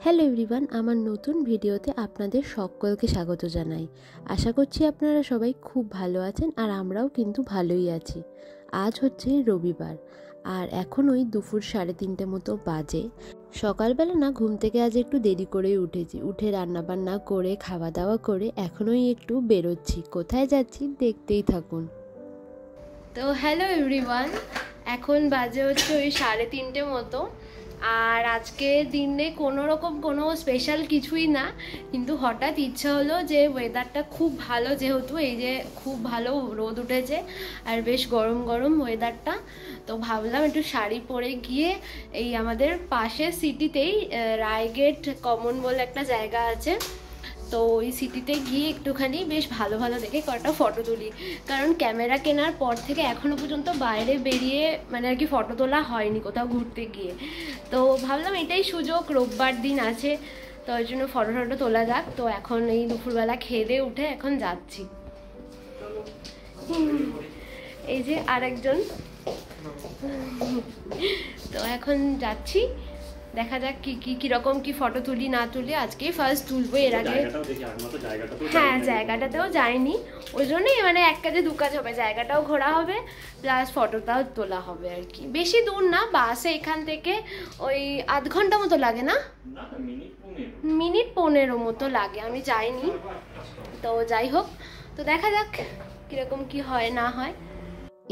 Hello everyone, আমার নতুন ভিডিওতে আপনাদের সকলকে স্বাগত জানাই। আশা করছি আপনারা সবাই খুব ভালো আছেন আর আমরাও কিন্তু ভালোই আছি। আজ হচ্ছে রবিবার আর এখন ওই দুপুর 3:30 মতো বাজে। সকালবেলা না ঘুম থেকে আজ একটু দেরি করেই উঠেছি, উঠে রান্নাবান্না করে খাওয়া দাওয়া করে এখনই একটু বেরোচ্ছি। কোথায় যাচ্ছি দেখতেই থাকুন। তো হ্যালো এভরিওয়ান, এখন বাজে হচ্ছে ওই 3:30 মতো। আর আজকে দিনে কোনো স্পেশাল কিছুই না, কিন্তু হঠাৎ ইচ্ছা হলো যে ওয়েদারটা খুব ভালো, যেহেতু এই যে খুব ভালো রোদ উঠেছে আর বেশ গরম গরম ওয়েদারটা, তো ভাবলাম একটু শাড়ি পরে গিয়ে এই আমাদের পাশের সিটিতেই রায়গেট কমন বলে একটা জায়গা আছে, তো ওই সিটিতে গিয়ে একটুখানি বেশ ভালো ভালো দেখে কয়েকটা ফটো তুলি। কারণ ক্যামেরা কেনার পর থেকে এখনও পর্যন্ত বাইরে বেরিয়ে মানে আর কি ফটো তোলা হয়নি কোথাও ঘুরতে গিয়ে। তো ভাবলাম এটাই সুযোগ, রোববার দিন আছে, তো ওই জন্য ফটো টটো তোলা যাক। তো এখন এই দুপুরবেলা খেয়ে দিয়ে উঠে এখন যাচ্ছি। এই যে আরেকজন, তো এখন যাচ্ছি, দেখা যাক কিরকম কি ফটো তুলি না তুলি। আজকেই ফার্স্ট তুলবো, এর আগে হ্যাঁ জায়গাটাতেও যাইনি, ওই জন্যই মানে এক কাজে দু কাজ হবে, জায়গাটাও ঘোরা হবে প্লাস ফটোটাও তোলা হবে আর কি। বেশি দূর না, বাসে এখান থেকে ওই আধ ঘন্টা মতো লাগে, না মিনিট 15 মতো লাগে, আমি যাইনি। তো যাই হোক, তো দেখা যাক কিরকম কি হয় না হয়।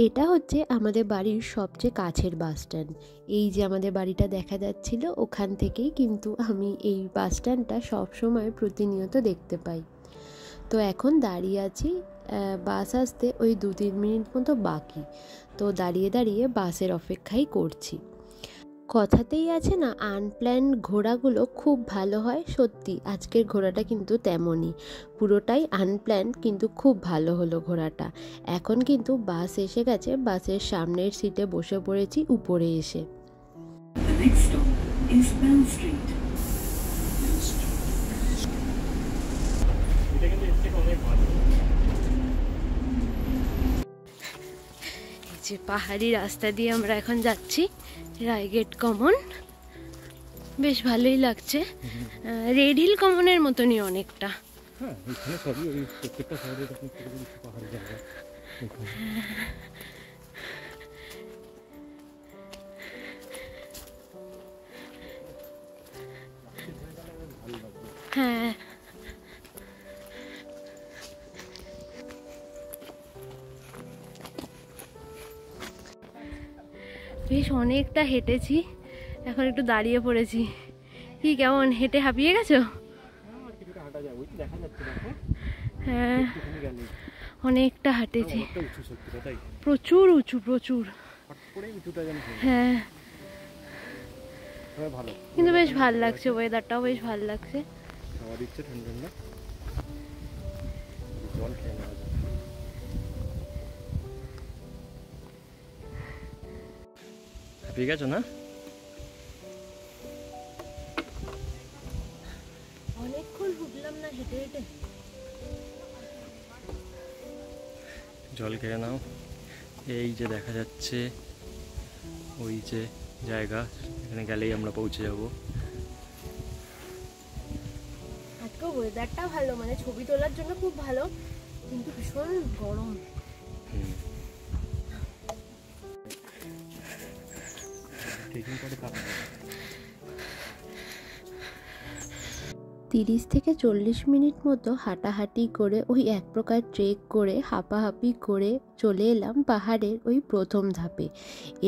এটা হচ্ছে আমাদের বাড়ির সবচেয়ে কাছের বাস স্ট্যান্ড। এই যে আমাদের বাড়িটা দেখা যাচ্ছিল, ওখান থেকেই কিন্তু আমি এই বাস স্ট্যান্ডটা সবসময় প্রতিনিয়ত দেখতে পাই। তো এখন দাঁড়িয়ে আছি, বাস আসতে ওই 2-3 মিনিট মতো বাকি, তো দাঁড়িয়ে দাঁড়িয়ে বাসের অপেক্ষাই করছি। কথাতেই আছে না, আনপ্ল্যান ঘোরাগুলো খুব ভালো হয়। সত্যি আজকের ঘোরাটা কিন্তু তেমনই, পুরোটাই আনপ্ল্যান, কিন্তু খুব ভালো হলো ঘোরাটা। এখন কিন্তু বাস এসে গেছে, বাসের সামনের সিটে বসে পড়েছি উপরে এসে। যে পাহাড়ি রাস্তা দিয়ে আমরা এখন যাচ্ছি রায়গেট কমন, বেশ ভালোই লাগছে। রেড হিল কমনের মতনই অনেকটা। হ্যাঁ, বেশ অনেকটা হেঁটেছি, এখন একটু দাঁড়িয়ে পড়েছি। কি কেমন, হেঁটে হাঁপিয়ে গেছো? হ্যাঁ, অনেকটা হাঁটেছি, প্রচুর উঁচু, প্রচুর। হ্যাঁ, কিন্তু বেশ ভালো লাগছে, ওয়েদারটাও বেশ ভালো লাগছে। ঠিক আছে না, অনেকক্ষণ ঘুরলাম না হেঁটে হেঁটে। জল খেয়ে নাও। এই যে দেখা যাচ্ছে ওই যে জায়গা, এখানে গেলেই আমরা পৌঁছে যাব। আজকে ওয়েদারটা ভালো, মানে ছবি তোলার জন্য খুব ভালো, কিন্তু ভীষণ গরম। 30 থেকে 40 মিনিট মতো হাঁটাহাঁটি করে ওই এক প্রকার ট্রেক করে হাঁপাহাঁপি করে চলে এলাম পাহাড়ের ওই প্রথম ধাপে।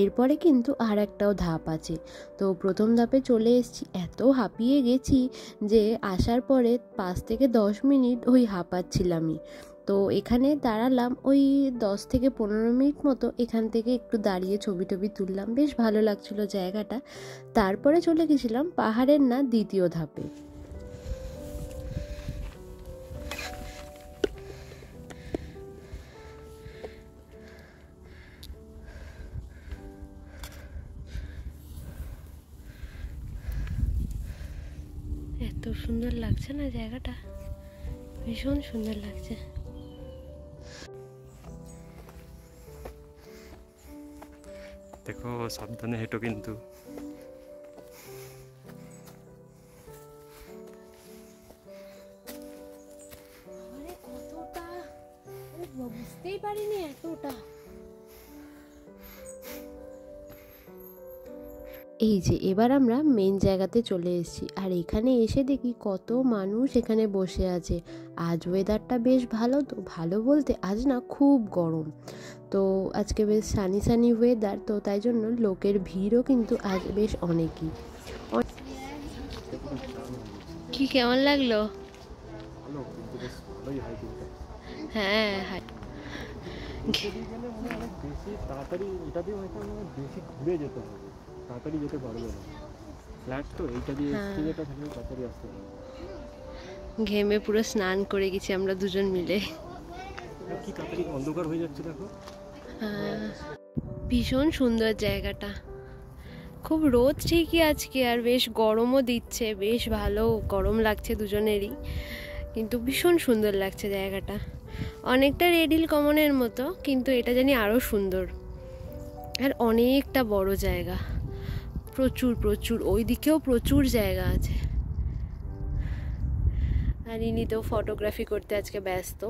এরপরে কিন্তু আর একটাও ধাপ আছে, তো প্রথম ধাপে চলে এসেছি। এত হাঁপিয়ে গেছি যে আসার পরে 5 থেকে 10 মিনিট ওই হাঁপাচ্ছিলামই। তো এখানে দাঁড়ালাম ওই 10 থেকে 15 মিনিট মতো, এখান থেকে একটু দাঁড়িয়ে ছবি টবি তুললাম, বেশ ভালো লাগছিল জায়গাটা। তারপরে চলে গেছিলাম পাহাড়ের না দ্বিতীয় ধাপে। এত সুন্দর লাগছে না জায়গাটা, ভীষণ সুন্দর লাগছে। দেখো সাবধানে হেঁটো কিন্তু। বুঝতেই পারিনি এতটা। এই যে এবার আমরা মেন জায়গাতে চলে এসেছি, আর এখানে এসে দেখি কত মানুষ এখানে বসে আছে। আজ ওয়েদারটা বেশ ভালো, তো ভালো বলতে আজ না খুব গরম, তো আজকে বেশ সানি সানি ওয়েদার, তো তাই জন্য লোকের ভিড়ও কিন্তু আজ বেশ অনেকই। কি কেমন লাগলো? হ্যাঁ হ্যাঁ, তাড়াতাড়ি এটা দিয়ে বেশি ঘুরে যেতে হবে, তাড়াতাড়ি যেতে পারবে না, ফ্ল্যাট তো এইটা দিয়ে যেটা থাকলে তাড়াতাড়ি আসতে পারবে। ঘেমে পুরো স্নান করে গেছি আমরা দুজন মিলে। কি তাড়াতাড়ি অন্ধকার হয়ে যাচ্ছে দেখো। ভীষণ সুন্দর জায়গাটা, খুব রোদ ঠিকই আজকে, আর বেশ গরমও দিচ্ছে, বেশ ভালো গরম লাগছে দুজনেরই, কিন্তু ভীষণ সুন্দর লাগছে জায়গাটা। অনেকটা রেড হিল কমনের মতো, কিন্তু এটা জানি আরও সুন্দর, আর অনেকটা বড় জায়গা, প্রচুর প্রচুর, ওই দিকেও প্রচুর জায়গা আছে। আর ইনি তো ফটোগ্রাফি করতে আজকে ব্যস্ত।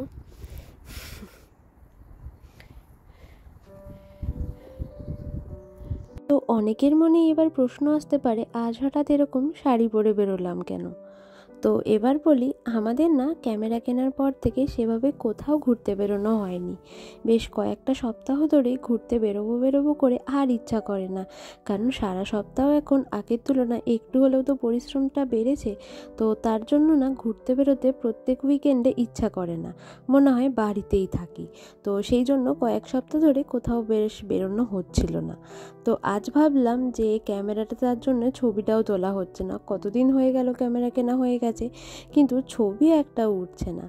তো অনেকের মনে এবার প্রশ্ন আসতে পারে, আজ হঠাৎ এরকম শাড়ি পরে বেরোলাম কেন? তো এবার বলি, আমাদের না ক্যামেরা কেনার পর থেকে সেভাবে কোথাও ঘুরতে বেরোনো হয়নি। বেশ কয়েকটা সপ্তাহ ধরেই ঘুরতে বেরোবো করে আর ইচ্ছা করে না, কারণ সারা সপ্তাহ এখন আগের তুলনায় একটু হলেও তো পরিশ্রমটা বেড়েছে, তো তার জন্য না ঘুরতে বেরোতে প্রত্যেক উইকেন্ডে ইচ্ছা করে না, মনে হয় বাড়িতেই থাকি। তো সেই জন্য কয়েক সপ্তাহ ধরে কোথাও বেশ বেরোনো হচ্ছিল না। তো আজ ভাবলাম যে ক্যামেরাটা, তার জন্য ছবিটাও তোলা হচ্ছে না, কতদিন হয়ে গেল ক্যামেরা কেনা হয়ে গেছে, কিন্তু ছবি একটা উঠছে না।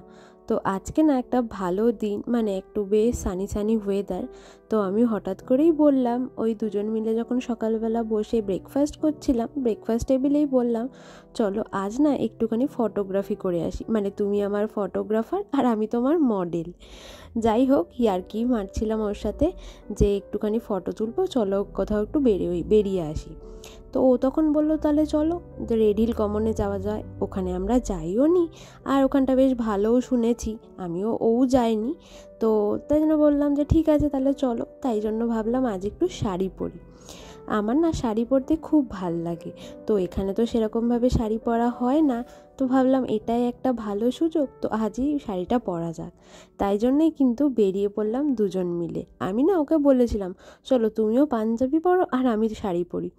তো আজকে না একটা ভালো দিন, মানে একটু বেশ সানি সানি ওয়েদার, তো আমি হঠাৎ করেই বললাম, ওই দুজন মিলে যখন সকালবেলা বসে ব্রেকফাস্ট করছিলাম, ব্রেকফাস্ট টেবিলেই বললাম, চলো আজ না একটুখানি ফটোগ্রাফি করে আসি, মানে তুমি আমার ফটোগ্রাফার আর আমি তোমার মডেল। যাই হোক, ইয়ার্কি মারছিলাম ওর সাথে যে একটুখানি ফটো তুলবো, চলো কোথাও একটু বেরিয়ে আসি। তো ও তখন বললো, তাহলে চলো যে রেড হিল কমনে যাওয়া যায়, ওখানে আমরা যাইও নি, আর ওখানটা বেশ ভালোও শুনেছি, আমিও যাইনি। তো তাই জন্য বললাম যে ঠিক আছে তাহলে চলো। তাই জন্য ভাবলাম আজ একটু শাড়ি পরি, আমার না শাড়ি পরতে খুব ভাল লাগে, তো এখানে তো সেরকমভাবে শাড়ি পরা হয় না, তো ভাবলাম এটাই একটা ভালো সুযোগ, তো আজই শাড়িটা পরা যাক। তাই জন্যই কিন্তু বেরিয়ে পড়লাম দুজন মিলে। আমি না ওকে বলেছিলাম, চলো তুমিও পাঞ্জাবি পরো আর আমি শাড়ি পরি।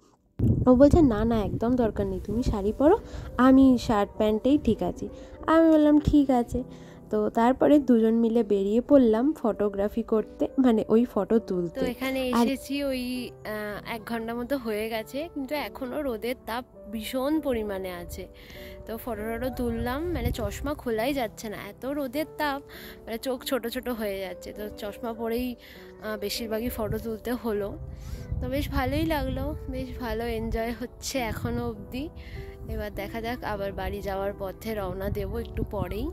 ও বলছে না না, একদম দরকার নেই, তুমি শাড়ি পরো, আমি শার্ট প্যান্টেই ঠিক আছি। আমি বললাম ঠিক আছে। তো তারপরে দুজন মিলে বেরিয়ে পড়লাম ফটোগ্রাফি করতে, মানে ওই ফটো তুলতে। তো এখানে এসেছি ওই 1 ঘন্টা মতো হয়ে গেছে, কিন্তু এখনও রোদের তাপ ভীষণ পরিমাণে আছে। তো ফটো তুললাম, মানে চশমা খোলাই যাচ্ছে না, এত রোদের তাপ, মানে চোখ ছোট ছোট হয়ে যাচ্ছে, তো চশমা পরেই বেশিরভাগই ফটো তুলতে হলো। তো বেশ ভালোই লাগলো, বেশ ভালো এনজয় হচ্ছে এখনও অবধি। এবার দেখা যাক, আবার বাড়ি যাওয়ার পথে রওনা দেবো একটু পরেই,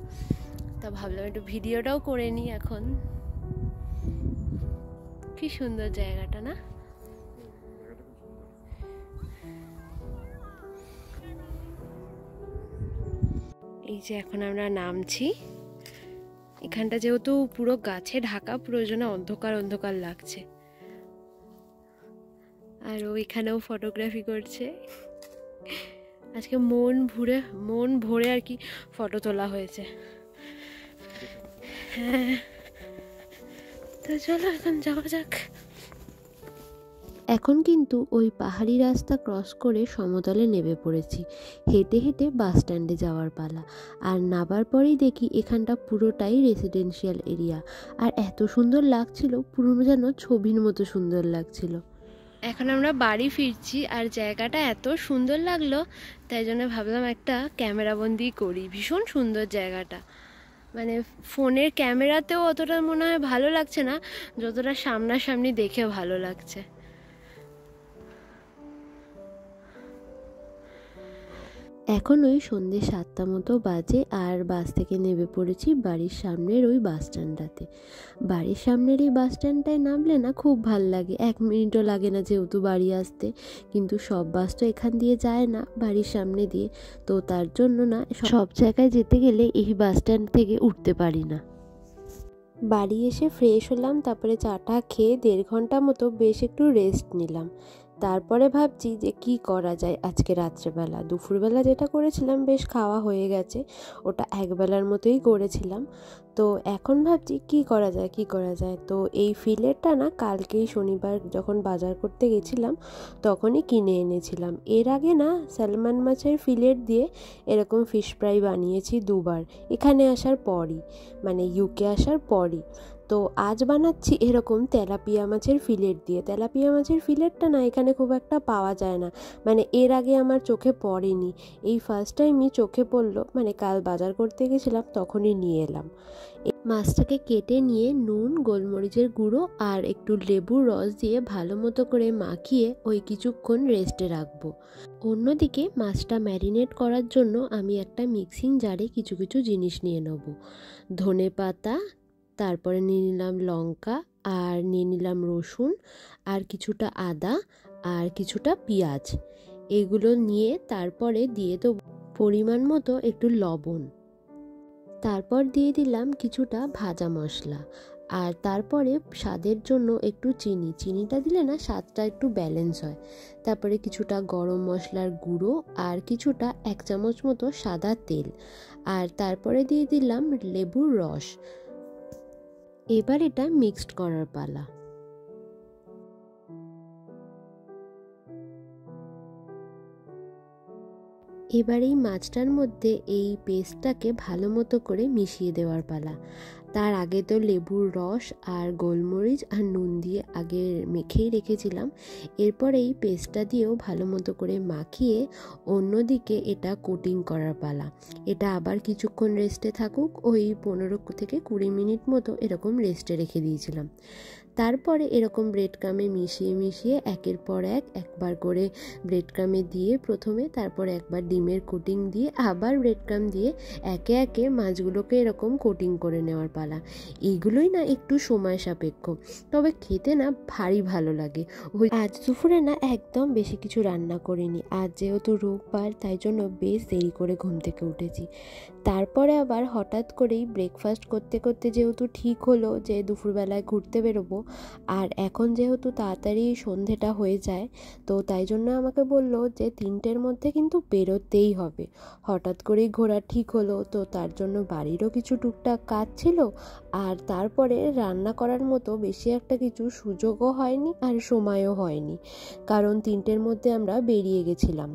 তা ভাবলাম একটু ভিডিওটাও করে নিই এখন। কি সুন্দর জায়গাটা না? এই যে এখন আমরা নামছি, এখানটা যেহেতু পুরো গাছে ঢাকা, প্রয়োজনে অন্ধকার অন্ধকার লাগছে, আর ও এখানেও ফটোগ্রাফি করছে। আজকে মন ভরে আর কি ফটো তোলা হয়েছে। হ্যাঁ, তো চলো এখন যাওয়া যাক। এখন কিন্তু ওই পাহাড়ি রাস্তা ক্রস করে সমতলে নেমে পড়েছি, হেঁটে হেঁটে বাস স্ট্যান্ডে যাওয়ার পালা। আর নামার পরেই দেখি এখানটা পুরোটাই রেসিডেন্সিয়াল এরিয়া, আর এত সুন্দর লাগছিল, পুরো যেন ছবির মতো সুন্দর লাগছিল। এখন আমরা বাড়ি ফিরছি, আর জায়গাটা এত সুন্দর লাগলো, তাই জন্য ভাবলাম একটা ক্যামেরাবন্দি করি। ভীষণ সুন্দর জায়গাটা, মানে ফোনের ক্যামেরাতেও অতটা মনে হয় ভালো লাগছে না, যতটা সামনাসামনি দেখে ভালো লাগছে। এখন ওই সন্ধ্যে 7টা মতো বাজে, আর বাস থেকে নেমে পড়েছি বাড়ির সামনের ওই বাস স্ট্যান্ডটাতে। বাড়ির সামনের এই বাস স্ট্যান্ডটায় নামলে না খুব ভাল লাগে, 1 মিনিটও লাগে না যেহেতু বাড়ি আসতে, কিন্তু সব বাস তো এখান দিয়ে যায় না বাড়ির সামনে দিয়ে, তো তার জন্য না সব জায়গায় যেতে গেলে এই বাস স্ট্যান্ড থেকে উঠতে পারি না। বাড়ি এসে ফ্রেশ হলাম, তারপরে চাটা খেয়ে 1.5 ঘন্টা মতো বেশ একটু রেস্ট নিলাম। তারপরে ভাবছি যে কি করা যায় আজকে রাত্রেবেলা। দুপুরবেলা যেটা করেছিলাম বেশ খাওয়া হয়ে গেছে, ওটা একবেলার মতোই করেছিলাম। তো এখন ভাবছি কি করা যায়। তো এই ফিলেটটা না কালকেই শনিবার যখন বাজার করতে গেছিলাম তখনই কিনে এনেছিলাম। এর আগে না স্যালমন মাছের ফিলেট দিয়ে এরকম ফিশ ফ্রাই বানিয়েছি 2বার, এখানে আসার পরই, মানে ইউকে আসার পরই। তো আজ বানাচ্ছি এরকম তেলাপিয়া মাছের ফিলেট দিয়ে। তেলাপিয়া মাছের ফিলেটটা না এখানে খুব একটা পাওয়া যায় না, মানে এর আগে আমার চোখে পড়েনি, এই ফার্স্ট টাইমই চোখে পড়লো, মানে কাল বাজার করতে গেছিলাম তখনই নিয়ে এলাম। মাছটাকে কেটে নিয়ে নুন, গোলমরিচের গুঁড়ো আর একটু লেবুর রস দিয়ে ভালো মতো করে মাখিয়ে ওই কিছুক্ষণ রেস্টে রাখবো। অন্যদিকে মাছটা ম্যারিনেট করার জন্য আমি একটা মিক্সিং জারে কিছু কিছু জিনিস নিয়ে নেব। ধনে পাতা, তারপরে নিয়ে নিলাম লঙ্কা, আর নিয়ে নিলাম রসুন, আর কিছুটা আদা, আর কিছুটা পেঁয়াজ। এগুলো নিয়ে তারপরে দিয়ে দেবো পরিমাণ মতো একটু লবণ, তারপর দিয়ে দিলাম কিছুটা ভাজা মশলা, আর তারপরে স্বাদের জন্য একটু চিনিটা দিলে না স্বাদটা একটু ব্যালেন্স হয়। তারপরে কিছুটা গরম মশলার গুঁড়ো আর কিছুটা 1 চামচ মতো সাদা তেল, আর তারপরে দিয়ে দিলাম লেবুর রস। এবার এটা মিক্সড করার পালা। এবার এই মাছটার মধ্যে এই পেস্টটাকে ভালো মতো করে মিশিয়ে দেওয়ার পালা। তার আগে তো লেবুর রস আর গোলমরিচ আর নুন দিয়ে আগে মেখেই রেখেছিলাম, এরপর এই পেস্টটা দিয়েও ভালো মতো করে মাখিয়ে অন্যদিকে এটা কোটিং করার পালা। এটা আবার কিছুক্ষণ রেস্টে থাকুক, ওই 15 থেকে 20 মিনিট মতো এরকম রেস্টে রেখে দিয়েছিলাম। তারপরে এরকম ব্রেড ক্রামে মিশিয়ে একের পর একবার করে ব্রেড ক্রামে দিয়ে প্রথমে, তারপর একবার ডিমের কোটিং দিয়ে, আবার ব্রেড ক্রাম দিয়ে একে একে মাছগুলোকে এরকম কোটিং করে নেওয়ার পালা। এইগুলোই না একটু সময় সাপেক্ষ, তবে খেতে না ভারী ভালো লাগে। ওই আজ দুপুরে না একদম বেশি কিছু রান্না করিনি, আজ যেহেতু রোববার তাই জন্য বেশ দেরি করে ঘুম থেকে উঠেছি। তারপরে আবার হঠাৎ করেই ব্রেকফাস্ট করতে করতে যেহেতু ঠিক হলো যে দুপুরবেলায় ঘুরতে বেরোবো, আর এখন যেহেতু তাড়াতাড়ি সন্ধেটা হয়ে যায়, তো তাই জন্য আমাকে বললো যে 3টের মধ্যে কিন্তু বেরোতেই হবে। হঠাৎ করেই ঘোরা ঠিক হলো, তো তার জন্য বাড়িরও কিছু টুকটাক কাজ ছিল, আর তারপরে রান্না করার মতো বেশি একটা কিছু সুযোগও হয়নি আর সময়ও হয়নি, কারণ 3টের মধ্যে আমরা বেরিয়ে গেছিলাম।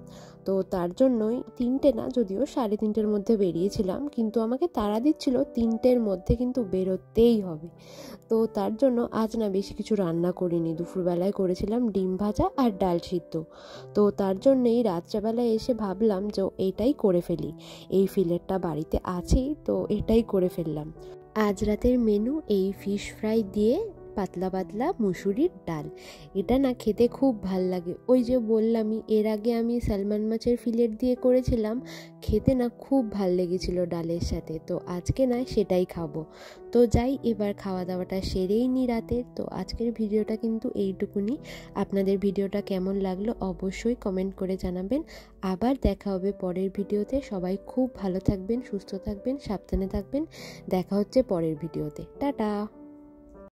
তো তার জন্যই 3টে না, যদিও 3:30-র মধ্যে বেরিয়েছিলাম, কিন্তু আমাকে তাড়া দিচ্ছিল 3টের মধ্যে কিন্তু বেরোতেই হবে। তো তার জন্য আজ না বেশি কিছু রান্না করিনি, দুপুরবেলায় করেছিলাম ডিম ভাজা আর ডাল সিদ্ধ। তো তার জন্যই রাত্রেবেলায় এসে ভাবলাম যে এইটাই করে ফেলি, এই ফিলেটটা বাড়িতে আছেই তো এটাই করে ফেললাম। আজ রাতের মেনু এই ফিশ ফ্রাই দিয়ে পাতলা পাতলা মুসুরির ডাল। এটা না খেতে খুব ভাল লাগে, ওই যে বললামই এর আগে আমি স্যালমন মাছের ফিলেট দিয়ে করেছিলাম, খেতে না খুব ভাল লেগেছিল ডালের সাথে, তো আজকে না সেটাই খাবো। তো যাই, এবার খাওয়া দাওয়াটা সেরেই নি রাতের। তো আজকের ভিডিওটা কিন্তু এইটুকুনি। আপনাদের ভিডিওটা কেমন লাগলো অবশ্যই কমেন্ট করে জানাবেন। আবার দেখা হবে পরের ভিডিওতে। সবাই খুব ভালো থাকবেন, সুস্থ থাকবেন, সাবধানে থাকবেন। দেখা হচ্ছে পরের ভিডিওতে। টাটা।